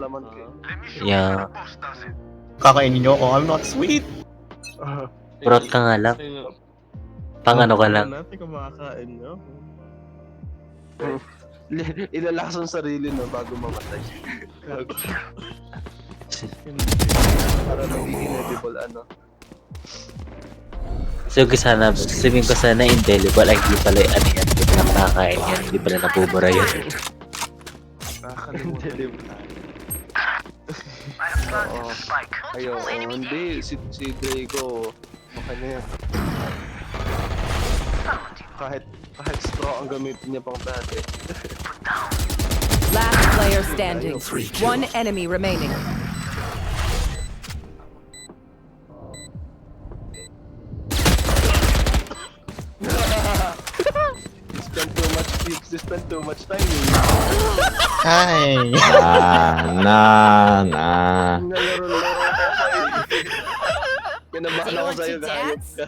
laman ko. Yeah. Kakainin nyo ako, I'm not sweet. Brot ka nga lang. Pang ano ka lang. Natin kung makakain nyo. Ilalakas ang sarili no bago mamatay. Para magiging edible ano. So, sabihin ko sana indelible. Ay, hindi pala ano yan. Hindi pala nakakain yan. Hindi pala nabubura yan. Indelible. Oo. Ayo, hindi. Si Draco, okay na yan. Kahit straw ang gamitin niya pang dati. Last player standing. One enemy remaining. You spend too much time. Ay. Nalaro ko sa'yo. Kinabahan ako sa'yo, gayop ka.